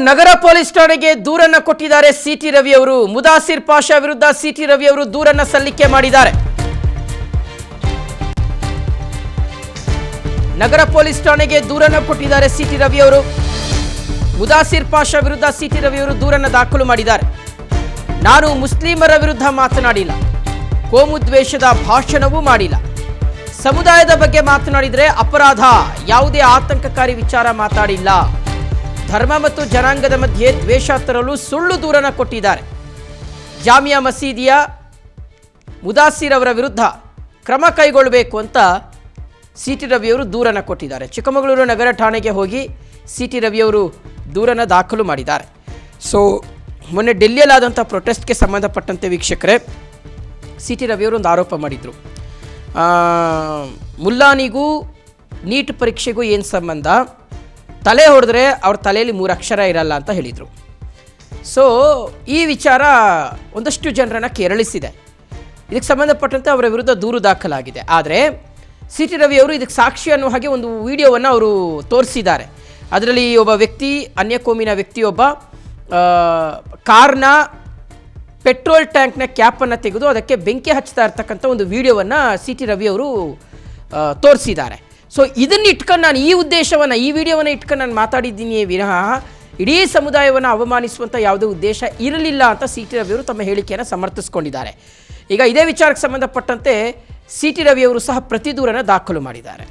ನಗರ police ಠಾಣೆಗೆ ದೂರನ್ನು ಕೊಟ್ಟಿದ್ದಾರೆ ಸಿಟಿ ರವಿ ಅವರು. ಮುದಾಸಿರ್ ಪಾಷಾ ವಿರುದ್ಧ ಸಿಟಿ ರವಿ ಅವರು ದೂರನ್ನು ಸಲ್ಲಿಕೆ ಮಾಡಿದ್ದಾರೆ. ನಗರ ಪೊಲೀಸ್ ಠಾಣೆಗೆ ದೂರನ್ನು ಕೊಟ್ಟಿದ್ದಾರೆ ಸಿಟಿ ರವಿ ಅವರು. ಮುದಾಸಿರ್ ಪಾಷಾ ವಿರುದ್ಧ ಸಿಟಿ ರವಿ ಅವರು ದೂರನ್ನು ದಾಖಲು ಮಾಡಿದ್ದಾರೆ. ನಾನು ಮುಸ್ಲಿಮರ ವಿರುದ್ಧ ಮಾತನಾಡಿಲ್ಲ, ಕೋಮುದ್ವೇಷದ ಭಾಷಣವೂ ಮಾಡಿಲ್ಲ, ಸಮುದಾಯದ ಬಗ್ಗೆ ಮಾತನಾಡಿದರೆ ಅಪರಾಧ, ಯಾವುದೇ ಆತಂಕಕಾರಿ ವಿಚಾರ ಮಾತಾಡಿಲ್ಲ, ಧರ್ಮ ಮತ್ತು ಜನಾಂಗದ ಮಧ್ಯೆ ದ್ವೇಷ ತರಲು ಸುಳ್ಳು ದೂರನ್ನು ಕೊಟ್ಟಿದ್ದಾರೆ. ಜಾಮಿಯಾ ಮಸೀದಿಯ ಮುದಾಸಿರ್ ಅವರ ವಿರುದ್ಧ ಕ್ರಮ ಕೈಗೊಳ್ಳಬೇಕು ಅಂತ ಸಿಟಿ ರವಿಯವರು ದೂರನ್ನು ಕೊಟ್ಟಿದ್ದಾರೆ. ಚಿಕ್ಕಮಗಳೂರು ನಗರ ಠಾಣೆಗೆ ಹೋಗಿ ಸಿಟಿ ರವಿಯವರು ದೂರನ್ನು ದಾಖಲು ಮಾಡಿದ್ದಾರೆ. ಸೊ ಮೊನ್ನೆ ಡೆಲ್ಲಿಯಲ್ಲಾದಂಥ ಪ್ರೊಟೆಸ್ಟ್ಗೆ ಸಂಬಂಧಪಟ್ಟಂತೆ ವೀಕ್ಷಕರೇ ಸಿಟಿ ರವಿಯವರು ಒಂದು ಆರೋಪ ಮಾಡಿದರು. ಮುಲ್ಲಾನಿಗೂ ನೀಟ್ ಪರೀಕ್ಷೆಗೂ ಏನು ಸಂಬಂಧ, ತಲೆ ಹೊಡೆದ್ರೆ ಅವ್ರ ತಲೆಯಲ್ಲಿ 3 ಅಕ್ಷರ ಇರಲ್ಲ ಅಂತ ಹೇಳಿದರು. ಸೊ ಈ ವಿಚಾರ ಒಂದಷ್ಟು ಜನರನ್ನು ಕೆರಳಿಸಿದೆ. ಇದಕ್ಕೆ ಸಂಬಂಧಪಟ್ಟಂತೆ ಅವರ ವಿರುದ್ಧ ದೂರು ದಾಖಲಾಗಿದೆ. ಆದರೆ ಸಿಟಿ ರವಿಯವರು ಇದಕ್ಕೆ ಸಾಕ್ಷಿ ಅನ್ನೋ ಹಾಗೆ ಒಂದು ವಿಡಿಯೋವನ್ನು ಅವರು ತೋರಿಸಿದ್ದಾರೆ. ಅದರಲ್ಲಿ ಒಬ್ಬ ವ್ಯಕ್ತಿ, ಅನ್ಯಕೋಮಿನ ವ್ಯಕ್ತಿಯೊಬ್ಬ ಕಾರ್ನ ಪೆಟ್ರೋಲ್ ಟ್ಯಾಂಕ್ನ ಕ್ಯಾಪನ್ನು ತೆಗೆದು ಅದಕ್ಕೆ ಬೆಂಕಿ ಹಚ್ತಾ ಇರ್ತಕ್ಕಂಥ ಒಂದು ವಿಡಿಯೋವನ್ನು ಸಿಟಿ ರವಿಯವರು ತೋರಿಸಿದ್ದಾರೆ. ಸೊ ಇದನ್ನು ಇಟ್ಕೊಂಡು ನಾನು ಈ ಉದ್ದೇಶವನ್ನು, ಈ ವಿಡಿಯೋವನ್ನು ಇಟ್ಕೊಂಡು ನಾನು ಮಾತಾಡಿದ್ದೀನಿ ವಿನಃ ಇಡೀ ಸಮುದಾಯವನ್ನು ಅವಮಾನಿಸುವಂಥ ಯಾವುದೇ ಉದ್ದೇಶ ಇರಲಿಲ್ಲ ಅಂತ ಸಿಟಿ ರವಿಯವರು ತಮ್ಮ ಹೇಳಿಕೆಯನ್ನು ಸಮರ್ಥಿಸಿಕೊಂಡಿದ್ದಾರೆ. ಈಗ ಇದೇ ವಿಚಾರಕ್ಕೆ ಸಂಬಂಧಪಟ್ಟಂತೆ ಸಿಟಿ ರವಿಯವರು ಸಹ ಪ್ರತಿ ದೂರನ್ನು ದಾಖಲು ಮಾಡಿದ್ದಾರೆ.